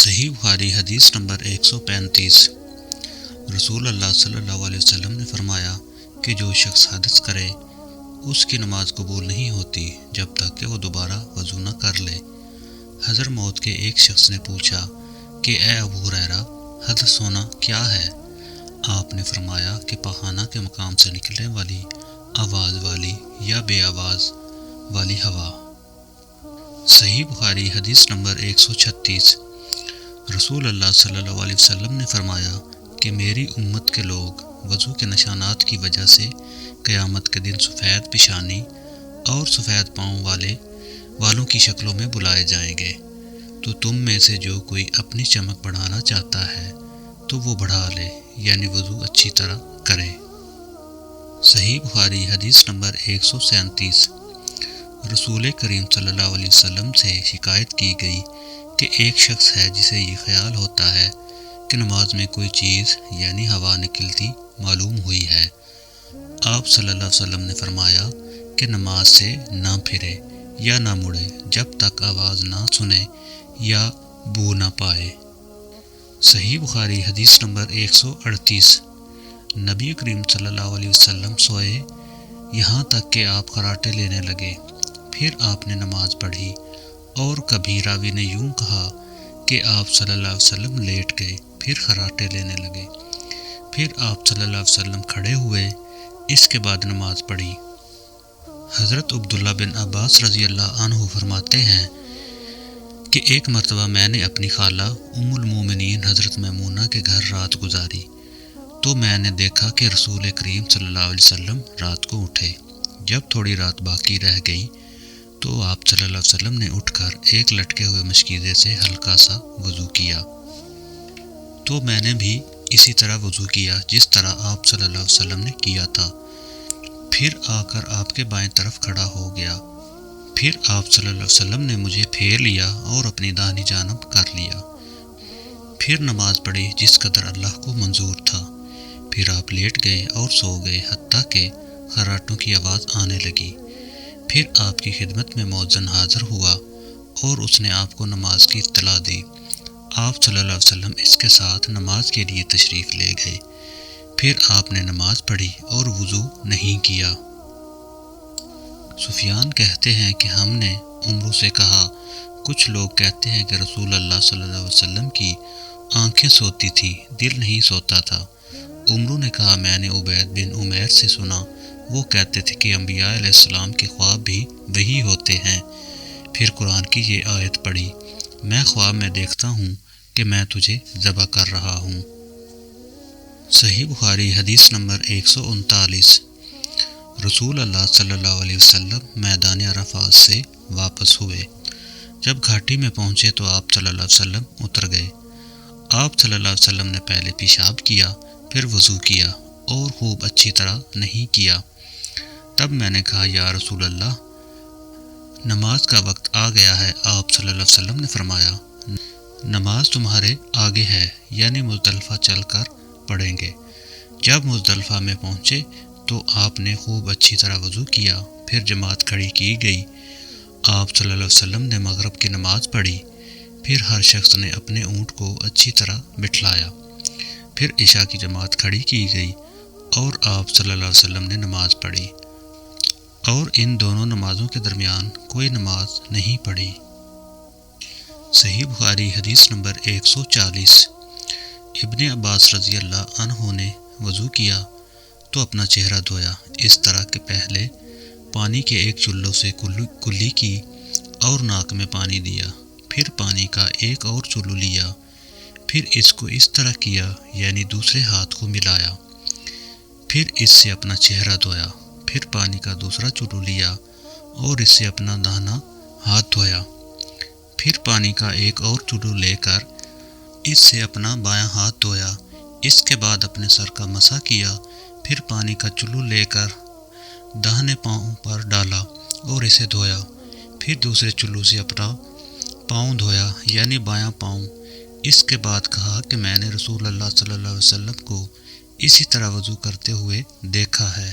صحیح بخاری حدیث نمبر 135۔ رسول اللہ صلی اللہ علیہ وسلم نے فرمایا کہ جو شخص حدث کرے اس کی نماز قبول نہیں ہوتی جب تک کہ وہ دوبارہ وضو نہ کر لے۔ حضرموت کے ایک شخص نے پوچھا کہ اے ابو ہریرہ، حدث ہونا کیا ہے؟ آپ نے فرمایا کہ پخانہ کے مقام سے نکلنے والی آواز والی یا بے آواز والی ہوا۔ صحیح بخاری حدیث نمبر 136۔ رسول اللہ صلی اللہ علیہ وسلم نے فرمایا کہ میری امت کے لوگ وضو کے نشانات کی وجہ سے قیامت کے دن سفید پیشانی اور سفید پاؤں والوں کی شکلوں میں بلائے جائیں گے، تو تم میں سے جو کوئی اپنی چمک بڑھانا چاہتا ہے تو وہ بڑھا لے، یعنی وضو اچھی طرح کرے۔ صحیح بخاری حدیث نمبر 137۔ رسول کریم صلی اللہ علیہ وسلم سے شکایت کی گئی کہ ایک شخص ہے جسے یہ خیال ہوتا ہے کہ نماز میں کوئی چیز یعنی ہوا نکلتی معلوم ہوئی ہے۔ آپ صلی اللہ علیہ وسلم نے فرمایا کہ نماز سے نہ پھرے یا نہ مڑے جب تک آواز نہ سنے یا بو نہ پائے۔ صحیح بخاری حدیث نمبر 138۔ نبی کریم صلی اللہ علیہ وسلم سوئے یہاں تک کہ آپ خراٹے لینے لگے، پھر آپ نے نماز پڑھی، اور کبھی راوی نے یوں کہا کہ آپ صلی اللہ علیہ وسلم لیٹ گئے، پھر خراٹے لینے لگے، پھر آپ صلی اللہ علیہ وسلم کھڑے ہوئے، اس کے بعد نماز پڑھی۔ حضرت عبداللہ بن عباس رضی اللہ عنہ فرماتے ہیں کہ ایک مرتبہ میں نے اپنی خالہ ام المومنین حضرت میمونہ کے گھر رات گزاری، تو میں نے دیکھا کہ رسول کریم صلی اللہ علیہ وسلم رات کو اٹھے۔ جب تھوڑی رات باقی رہ گئی تو آپ صلی اللہ علیہ وسلم نے اٹھ کر ایک لٹکے ہوئے مشکیزے سے ہلکا سا وضو کیا، تو میں نے بھی اسی طرح وضو کیا جس طرح آپ صلی اللہ علیہ وسلم نے کیا تھا، پھر آ کر آپ کے بائیں طرف کھڑا ہو گیا، پھر آپ صلی اللہ علیہ وسلم نے مجھے پھیر لیا اور اپنی داہنی جانب کر لیا، پھر نماز پڑھی جس قدر اللہ کو منظور تھا، پھر آپ لیٹ گئے اور سو گئے حتیٰ کہ خراٹوں کی آواز آنے لگی، پھر آپ کی خدمت میں مؤذن حاضر ہوا اور اس نے آپ کو نماز کی اطلاع دی۔ آپ صلی اللہ علیہ وسلم اس کے ساتھ نماز کے لیے تشریف لے گئے، پھر آپ نے نماز پڑھی اور وضو نہیں کیا۔ سفیان کہتے ہیں کہ ہم نے عمرو سے کہا، کچھ لوگ کہتے ہیں کہ رسول اللہ صلی اللہ علیہ وسلم کی آنکھیں سوتی تھیں، دل نہیں سوتا تھا۔ عمرو نے کہا، میں نے عبید بن عمیر سے سنا، وہ کہتے تھے کہ انبیاء علیہ السلام کے خواب بھی وہی ہوتے ہیں۔ پھر قرآن کی یہ آیت پڑھی، میں خواب میں دیکھتا ہوں کہ میں تجھے ذبح کر رہا ہوں۔ صحیح بخاری حدیث نمبر 139۔ رسول اللہ صلی اللہ علیہ وسلم میدان عرفات سے واپس ہوئے۔ جب گھاٹی میں پہنچے تو آپ صلی اللہ علیہ وسلم اتر گئے۔ آپ صلی اللہ علیہ وسلم نے پہلے پیشاب کیا، پھر وضو کیا اور خوب اچھی طرح نہیں کیا۔ تب میں نے کہا، یا رسول اللہ، نماز کا وقت آ گیا ہے۔ آپ صلی اللہ علیہ وسلم نے فرمایا، نماز تمہارے آگے ہے، یعنی مزدلفہ چل کر پڑھیں گے۔ جب مزدلفہ میں پہنچے تو آپ نے خوب اچھی طرح وضو کیا، پھر جماعت کھڑی کی گئی۔ آپ صلی اللہ علیہ وسلم نے مغرب کی نماز پڑھی، پھر ہر شخص نے اپنے اونٹ کو اچھی طرح بٹھلایا، پھر عشاء کی جماعت کھڑی کی گئی اور آپ صلی اللہ علیہ وسلم نے نماز پڑھی، اور ان دونوں نمازوں کے درمیان کوئی نماز نہیں پڑھی۔ صحیح بخاری حدیث نمبر 140۔ ابن عباس رضی اللہ عنہ نے وضو کیا تو اپنا چہرہ دھویا، اس طرح کہ پہلے پانی کے ایک چلو سے کلی کی اور ناک میں پانی دیا، پھر پانی کا ایک اور چلو لیا، پھر اس کو اس طرح کیا، یعنی دوسرے ہاتھ کو ملایا، پھر اس سے اپنا چہرہ دھویا، پھر پانی کا دوسرا چلو لیا اور اس سے اپنا داہنا ہاتھ دھویا، پھر پانی کا ایک اور چلو لے کر اس سے اپنا بایاں ہاتھ دھویا، اس کے بعد اپنے سر کا مسح کیا، پھر پانی کا چلو لے کر داہنے پاؤں پر ڈالا اور اسے دھویا، پھر دوسرے چلو سے اپنا پاؤں دھویا، یعنی بایاں پاؤں۔ اس کے بعد کہا کہ میں نے رسول اللہ صلی اللہ علیہ وسلم کو اسی طرح وضو کرتے ہوئے دیکھا ہے۔